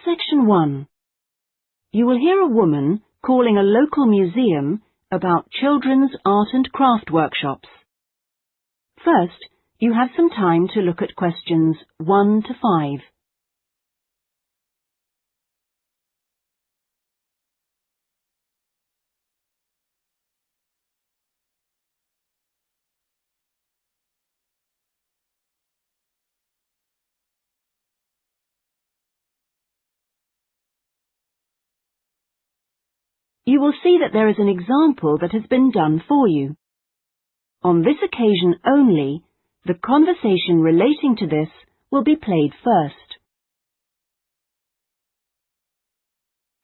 Section 1. You will hear a woman calling a local museum about children's art and craft workshops. First, you have some time to look at questions 1 to 5. You will see that there is an example that has been done for you. On this occasion only, the conversation relating to this will be played first.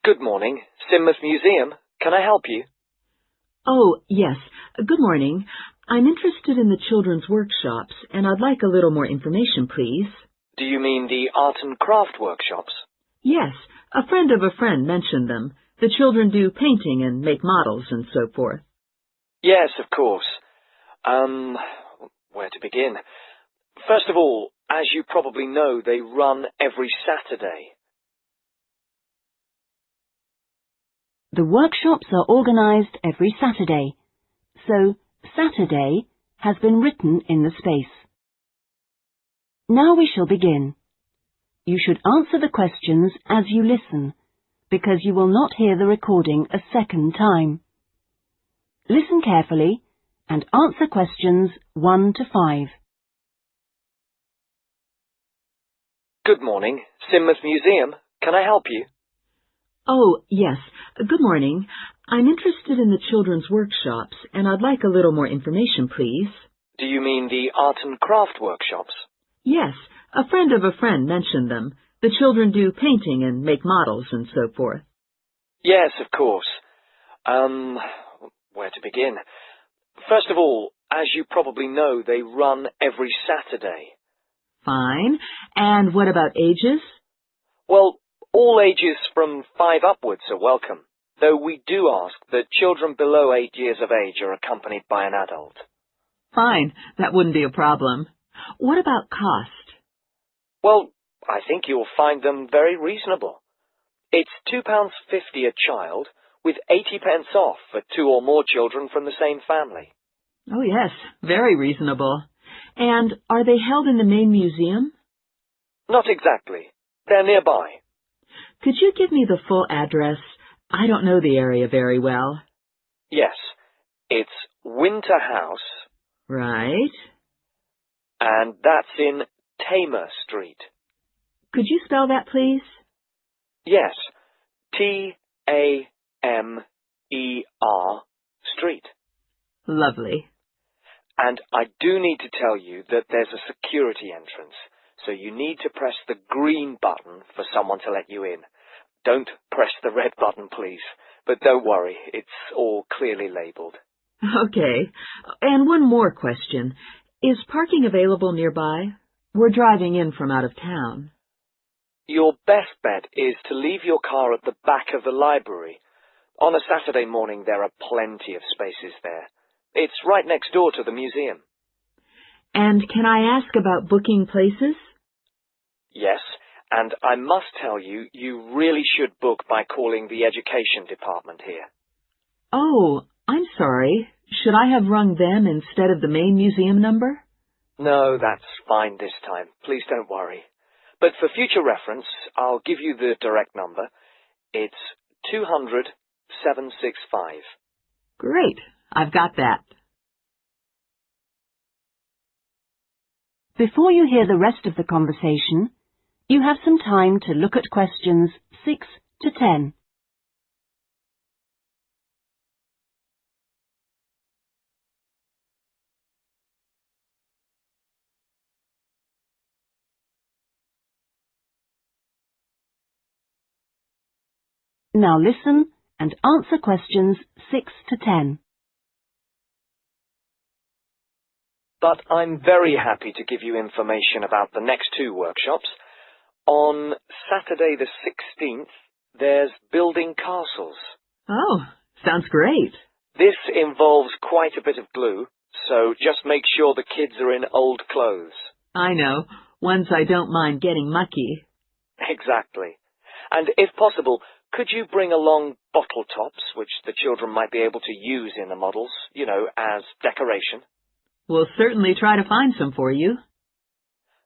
Good morning, Sidmouth Museum. Can I help you? Oh, yes. Good morning. I'm interested in the children's workshops, and I'd like a little more information, please. Do you mean the art and craft workshops? Yes, a friend of a friend mentioned them. The children do painting and make models and so forth. Yes, of course. Where to begin? First of all, as you probably know, they run every Saturday. The workshops are organised every Saturday, so Saturday has been written in the space. Now we shall begin. You should answer the questions as you listen, because you will not hear the recording a second time. Listen carefully and answer questions 1 to 5. Good morning, Sidmouth Museum. Can I help you? Oh, yes. Good morning. I'm interested in the children's workshops, and I'd like a little more information, please. Do you mean the art and craft workshops? Yes, a friend of a friend mentioned them. The children do painting and make models and so forth. Yes, of course. Where to begin? First of all, as you probably know, they run every Saturday. Fine. And what about ages? Well, all ages from 5 upwards are welcome, though we do ask that children below 8 years of age are accompanied by an adult. Fine. That wouldn't be a problem. What about cost? Well, I think you'll find them very reasonable. It's £2.50 a child, with 80p off for 2 or more children from the same family. Oh, yes. Very reasonable. And are they held in the main museum? Not exactly. They're nearby. Could you give me the full address? I don't know the area very well. Yes. It's Winter House. Right. And that's in Tamer Street. Could you spell that, please? Yes. Tamer Street. Lovely. And I do need to tell you that there's a security entrance, so you need to press the green button for someone to let you in. Don't press the red button, please. But don't worry, it's all clearly labelled. Okay. And one more question. Is parking available nearby? We're driving in from out of town. Your best bet is to leave your car at the back of the library. On a Saturday morning, there are plenty of spaces there. It's right next door to the museum. And can I ask about booking places? Yes, and I must tell you, you really should book by calling the education department here. Oh, I'm sorry. Should I have rung them instead of the main museum number? No, that's fine this time. Please don't worry. But for future reference, I'll give you the direct number. It's 200-765. Great. I've got that. Before you hear the rest of the conversation, you have some time to look at questions 6 to 10. Now listen and answer questions 6 to 10. But I'm very happy to give you information about the next 2 workshops. On Saturday the 16th, there's building castles. Oh, sounds great. This involves quite a bit of glue, so just make sure the kids are in old clothes. I know. Ones I don't mind getting mucky. Exactly. And if possible, could you bring along bottle tops, which the children might be able to use in the models, as decoration? We'll certainly try to find some for you.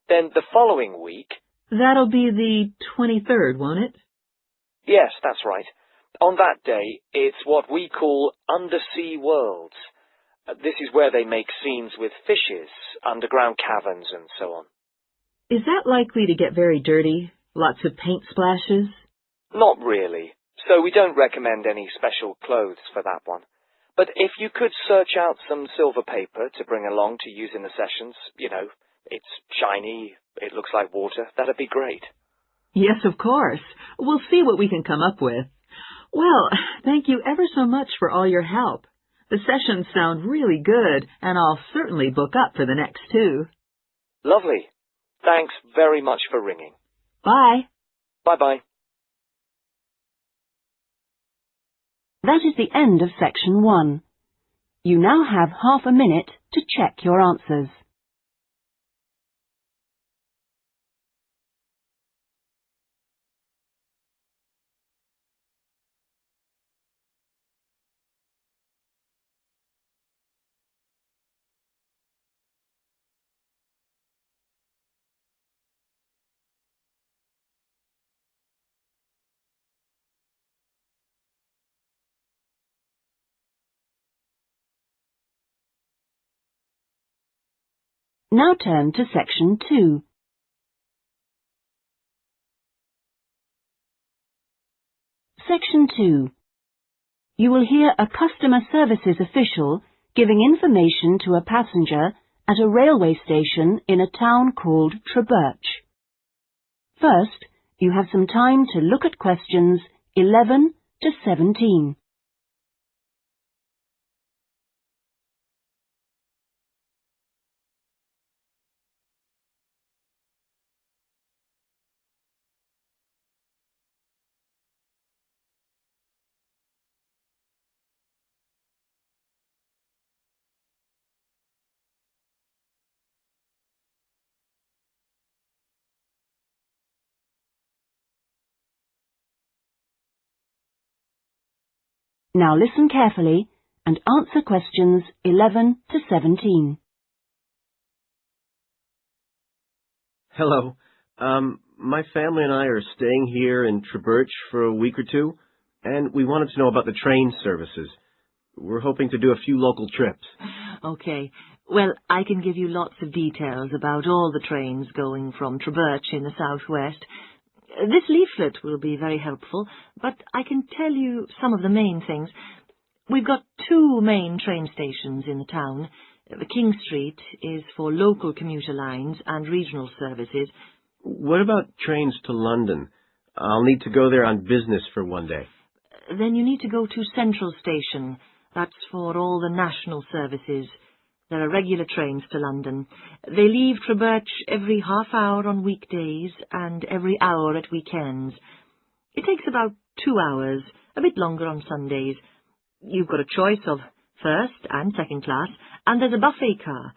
Then the following week... That'll be the 23rd, won't it? Yes, that's right. On that day, it's what we call Undersea Worlds. This is where they make scenes with fishes, underground caverns, and so on. Is that likely to get very dirty? Lots of paint splashes? Not really. So we don't recommend any special clothes for that one. But if you could search out some silver paper to bring along to use in the sessions, it's shiny, it looks like water, that'd be great. Yes, of course. We'll see what we can come up with. Well, thank you ever so much for all your help. The sessions sound really good, and I'll certainly book up for the next 2. Lovely. Thanks very much for ringing. Bye. Bye-bye. That is the end of section 1. You now have half a minute to check your answers. Now turn to section 2. Section 2. You will hear a customer services official giving information to a passenger at a railway station in a town called Trebirch. First, you have some time to look at questions 11 to 17. Now listen carefully and answer questions 11 to 17. Hello. My family and I are staying here in Trebirch for a week or 2, and we wanted to know about the train services. We're hoping to do a few local trips. Okay. Well, I can give you lots of details about all the trains going from Trebirch in the southwest. This leaflet will be very helpful, but I can tell you some of the main things. We've got 2 main train stations in the town. The King Street is for local commuter lines and regional services. What about trains to London? I'll need to go there on business for one day. Then you need to go to Central Station. That's for all the national services. There are regular trains to London. They leave Trebirch every half hour on weekdays and every hour at weekends. It takes about 2 hours, a bit longer on Sundays. You've got a choice of first and second class, and there's a buffet car,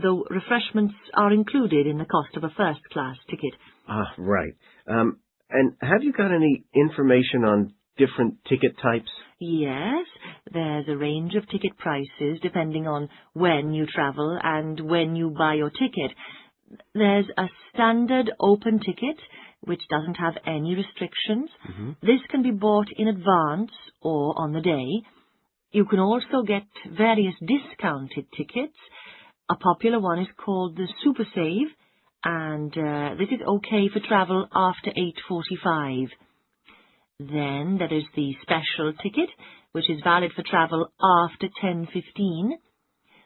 though refreshments are included in the cost of a first class ticket. Ah, right. And have you got any information on different ticket types? Yes, there's a range of ticket prices depending on when you travel and when you buy your ticket. There's a standard open ticket, which doesn't have any restrictions. This can be bought in advance or on the day. You can also get various discounted tickets. A popular one is called the Super Save, and this is okay for travel after 8:45. Then there is the special ticket, which is valid for travel after 10:15.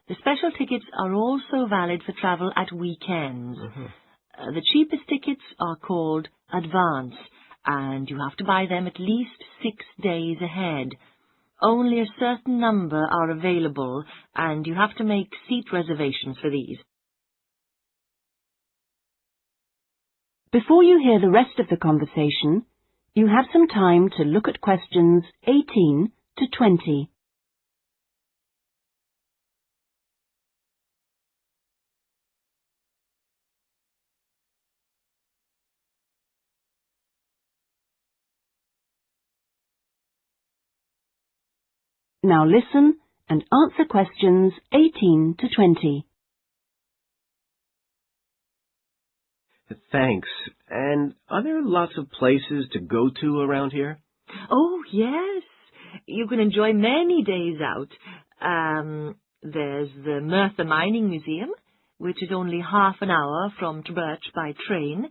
The special tickets are also valid for travel at weekends. The cheapest tickets are called advance, and you have to buy them at least 6 days ahead. Only a certain number are available, and you have to make seat reservations for these. Before you hear the rest of the conversation, you have some time to look at questions 18 to 20. Now listen and answer questions 18 to 20. Thanks. And are there lots of places to go to around here? Oh, yes. You can enjoy many days out. There's the Merthyr Mining Museum, which is only half an hour from Trubirch by train.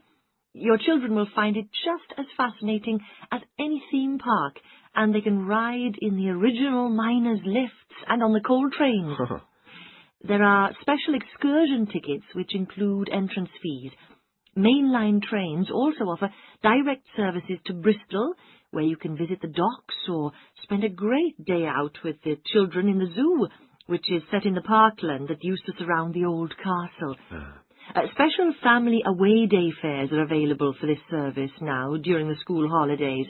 Your children will find it just as fascinating as any theme park, and they can ride in the original miners' lifts and on the coal trains. There are special excursion tickets which include entrance fees. Mainline trains also offer direct services to Bristol, where you can visit the docks or spend a great day out with the children in the zoo, which is set in the parkland that used to surround the old castle. Special family away day fares are available for this service now during the school holidays.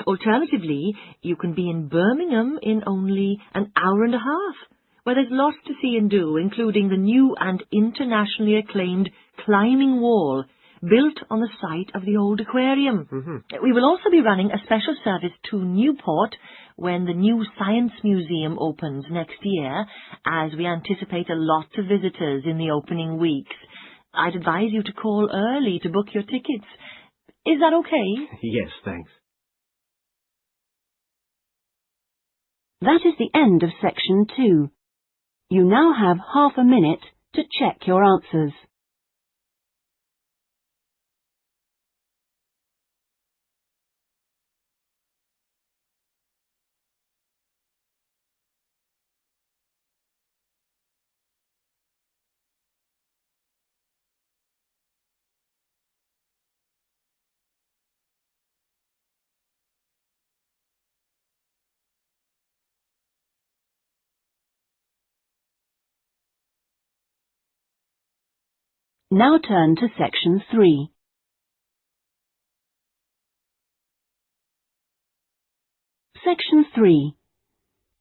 Alternatively, you can be in Birmingham in only an hour and a half, where there's lots to see and do, including the new and internationally acclaimed climbing wall, built on the site of the old aquarium. We will also be running a special service to Newport when the new Science Museum opens next year, as we anticipate a lot of visitors in the opening weeks. I'd advise you to call early to book your tickets. Is that okay? Yes, thanks. That is the end of section 2. You now have half a minute to check your answers. Now turn to section 3. Section 3.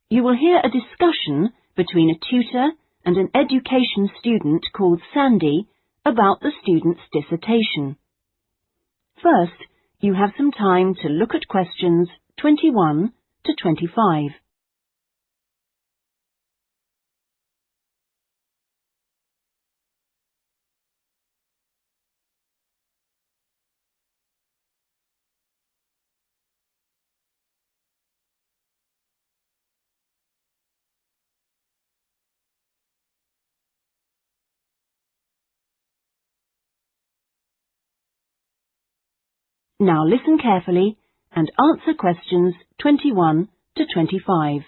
You will hear a discussion between a tutor and an education student called Sandy about the student's dissertation. First, you have some time to look at questions 21 to 25. Now listen carefully and answer questions 21 to 25.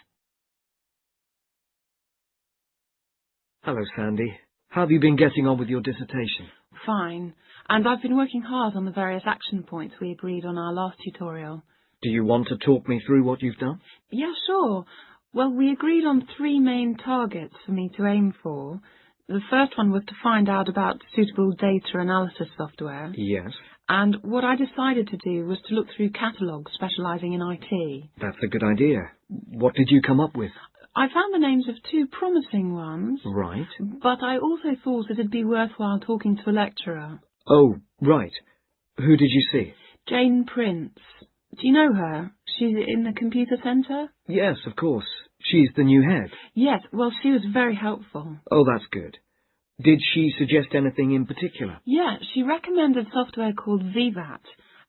Hello, Sandy. How have you been getting on with your dissertation? Fine. And I've been working hard on the various action points we agreed on our last tutorial. Do you want to talk me through what you've done? Yeah, sure. Well, we agreed on 3 main targets for me to aim for. The first one was to find out about suitable data analysis software. Yes. And what I decided to do was to look through catalogues specialising in IT. That's a good idea. What did you come up with? I found the names of 2 promising ones. Right. But I also thought it'd be worthwhile talking to a lecturer. Oh, right. Who did you see? Jane Prince. Do you know her? She's in the computer centre? Yes, of course. She's the new head. Yes, well, she was very helpful. Oh, that's good. Did she suggest anything in particular? Yeah, she recommended software called VVAT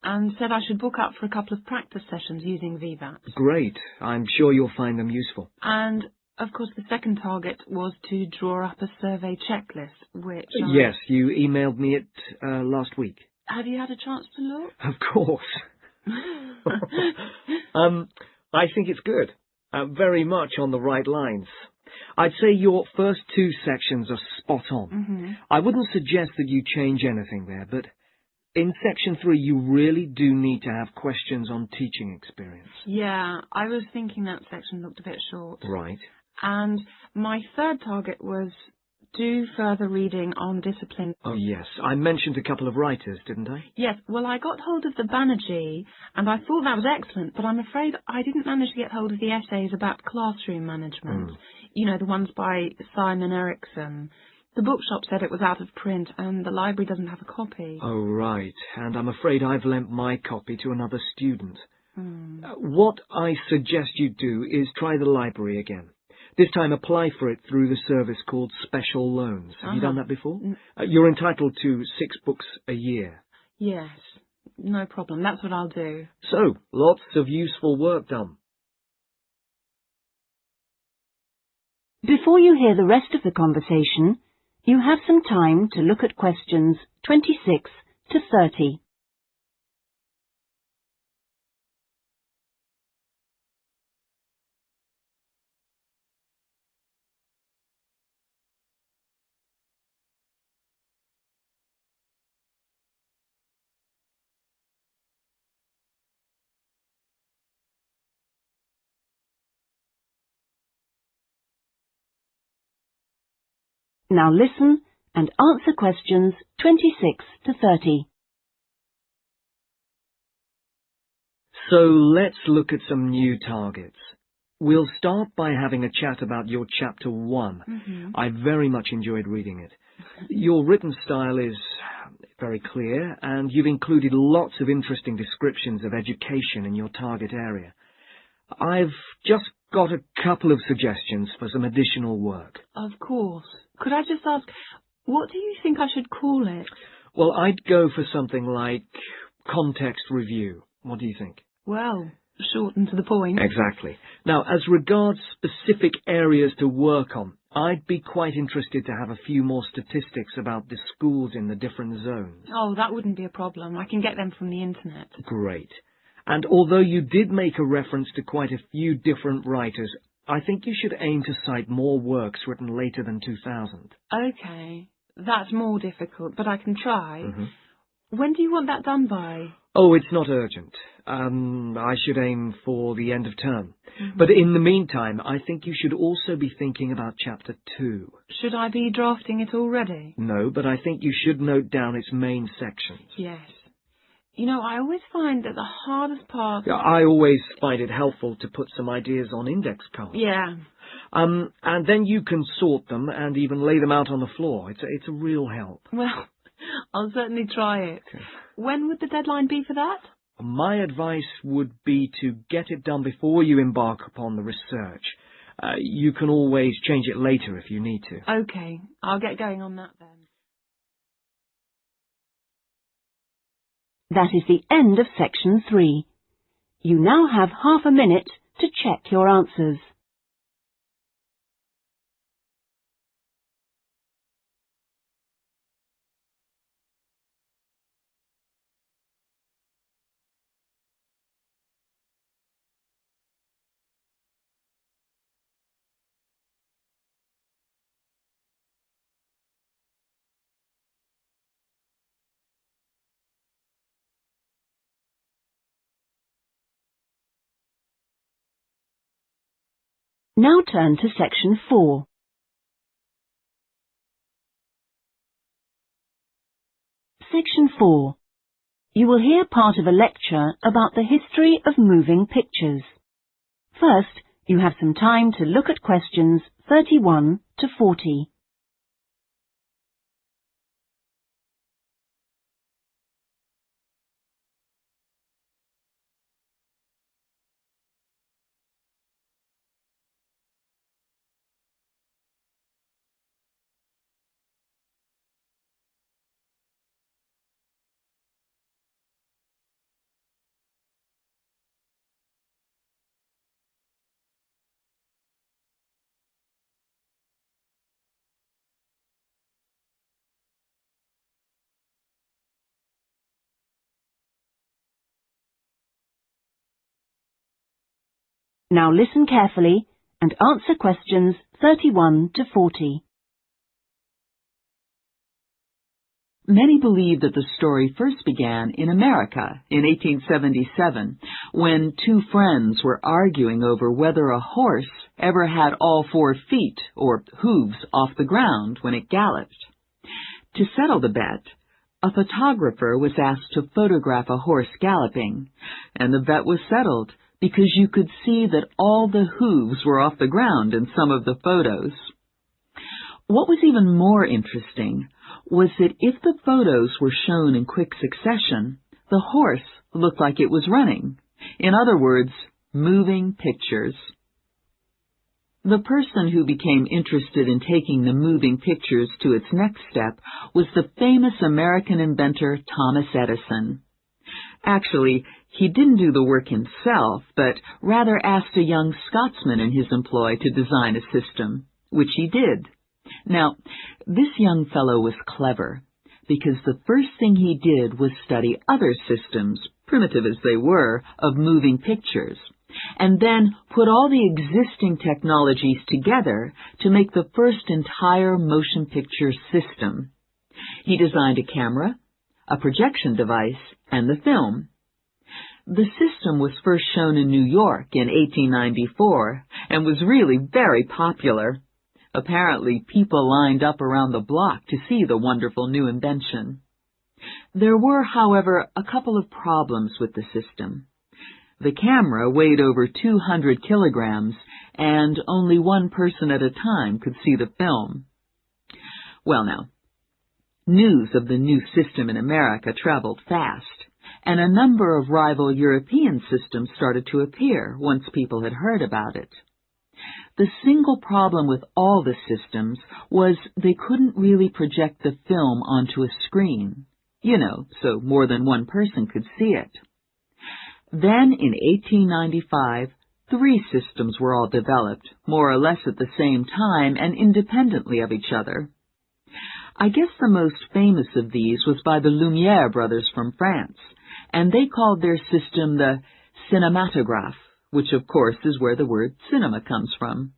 and said I should book up for a couple of practice sessions using VVAT. Great. I'm sure you'll find them useful. And, of course, the second target was to draw up a survey checklist, which Yes, you emailed me it last week. Have you had a chance to look? Of course. I think it's good. Very much on the right lines. I'd say your first 2 sections are spot on. I wouldn't suggest that you change anything there, but in section 3 you really do need to have questions on teaching experience. Yeah, I was thinking that section looked a bit short. Right. And my third target was do further reading on discipline. Oh, yes. I mentioned a couple of writers, didn't I? Yes, well, I got hold of the Banerjee, and I thought that was excellent, but I'm afraid I didn't manage to get hold of the essays about classroom management. You know, the ones by Simon Erickson. The bookshop said it was out of print, and the library doesn't have a copy. Oh, right. And I'm afraid I've lent my copy to another student. What I suggest you do is try the library again. This time apply for it through the service called Special Loans. Have you done that before? You're entitled to 6 books a year. Yes, no problem. That's what I'll do. So, lots of useful work done. Before you hear the rest of the conversation, you have some time to look at questions 26 to 30. Now listen and answer questions 26 to 30. So let's look at some new targets. We'll start by having a chat about your Chapter 1. I very much enjoyed reading it. Your written style is very clear, and you've included lots of interesting descriptions of education in your target area. I've just got a couple of suggestions for some additional work. Of course. Could I just ask, what do you think I should call it? Well, I'd go for something like context review. What do you think? Well, short and to the point. Exactly. Now, as regards specific areas to work on, I'd be quite interested to have a few more statistics about the schools in the different zones. Oh, that wouldn't be a problem. I can get them from the internet. Great. And although you did make a reference to quite a few different writers, I think you should aim to cite more works written later than 2000. Okay. That's more difficult, but I can try. When do you want that done by? Oh, it's not urgent. I should aim for the end of term. But in the meantime, I think you should also be thinking about Chapter 2. Should I be drafting it already? No, but I think you should note down its main sections. Yes. You know, I always find that the hardest part... I always find it helpful to put some ideas on index cards. Yeah. And then you can sort them and even lay them out on the floor. It's a real help. Well, I'll certainly try it. Okay. When would the deadline be for that? My advice would be to get it done before you embark upon the research. You can always change it later if you need to. Okay, I'll get going on that then. That is the end of section 3. You now have half a minute to check your answers. Now turn to section 4. Section 4. You will hear part of a lecture about the history of moving pictures. First, you have some time to look at questions 31 to 40. Now listen carefully and answer questions 31 to 40. Many believe that the story first began in America in 1877, when 2 friends were arguing over whether a horse ever had all 4 feet, or hooves, off the ground when it galloped. To settle the bet, a photographer was asked to photograph a horse galloping, and the bet was settled because you could see that all the hooves were off the ground in some of the photos. What was even more interesting was that if the photos were shown in quick succession, the horse looked like it was running. In other words, moving pictures. The person who became interested in taking the moving pictures to its next step was the famous American inventor Thomas Edison. Actually, he didn't do the work himself, but rather asked a young Scotsman in his employ to design a system, which he did. Now, this young fellow was clever, because the first thing he did was study other systems, primitive as they were, of moving pictures, and then put all the existing technologies together to make the first entire motion picture system. He designed a camera, a projection device, and the film. The system was first shown in New York in 1894 and was really very popular. Apparently, people lined up around the block to see the wonderful new invention. There were, however, a couple of problems with the system. The camera weighed over 200 kilograms, and only one person at a time could see the film. Well now, news of the new system in America traveled fast, and a number of rival European systems started to appear once people had heard about it. The single problem with all the systems was they couldn't really project the film onto a screen, so more than one person could see it. Then, in 1895, 3 systems were all developed, more or less at the same time and independently of each other. I guess the most famous of these was by the Lumière brothers from France, and they called their system the cinematograph, which of course is where the word cinema comes from.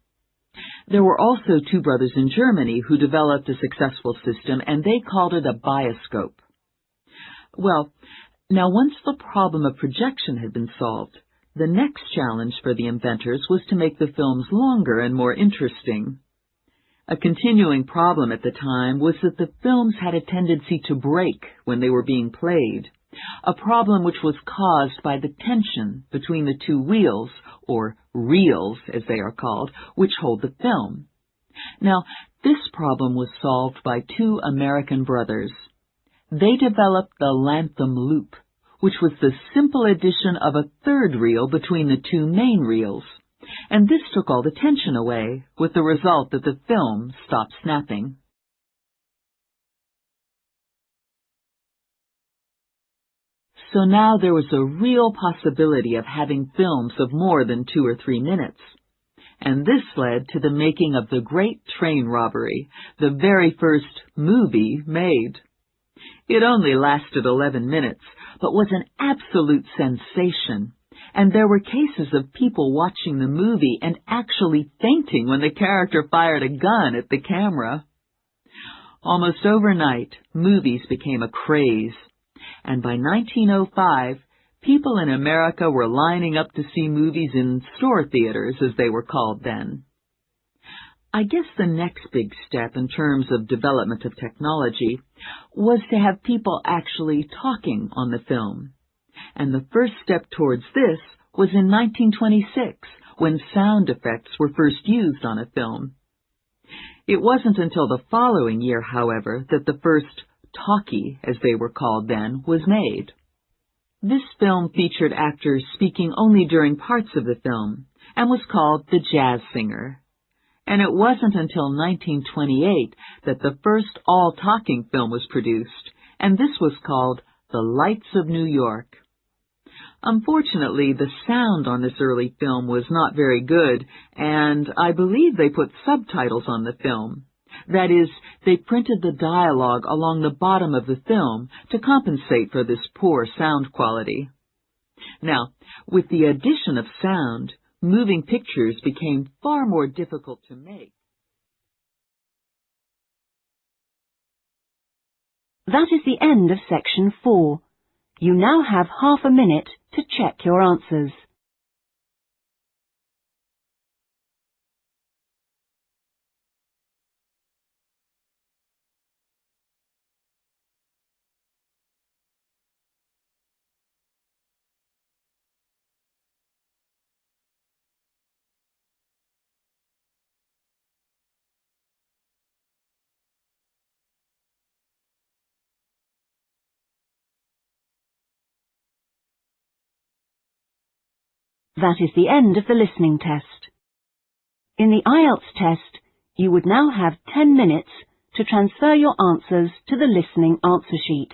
There were also 2 brothers in Germany who developed a successful system, and they called it a bioscope. Well, now once the problem of projection had been solved, the next challenge for the inventors was to make the films longer and more interesting. A continuing problem at the time was that the films had a tendency to break when they were being played, a problem which was caused by the tension between the 2 wheels, or reels as they are called, which hold the film. Now, this problem was solved by 2 American brothers. They developed the Lantham loop, which was the simple addition of a 3rd reel between the 2 main reels, and this took all the tension away, with the result that the film stopped snapping. So now there was a real possibility of having films of more than 2 or 3 minutes. And this led to the making of the Great Train Robbery, the very first movie made. It only lasted 11 minutes, but was an absolute sensation, and there were cases of people watching the movie and actually fainting when the character fired a gun at the camera. Almost overnight, movies became a craze, and by 1905, people in America were lining up to see movies in store theaters, as they were called then. I guess the next big step in terms of development of technology was to have people actually talking on the film. And the first step towards this was in 1926, when sound effects were first used on a film. It wasn't until the following year, however, that the first talkie, as they were called then, was made. This film featured actors speaking only during parts of the film, and was called The Jazz Singer. And it wasn't until 1928 that the first all-talking film was produced, and this was called The Lights of New York. Unfortunately, the sound on this early film was not very good, and I believe they put subtitles on the film. That is, they printed the dialogue along the bottom of the film to compensate for this poor sound quality. Now, with the addition of sound, moving pictures became far more difficult to make. That is the end of section 4. You now have half a minute to check your answers. That is the end of the listening test. In the IELTS test, you would now have 10 minutes to transfer your answers to the listening answer sheet.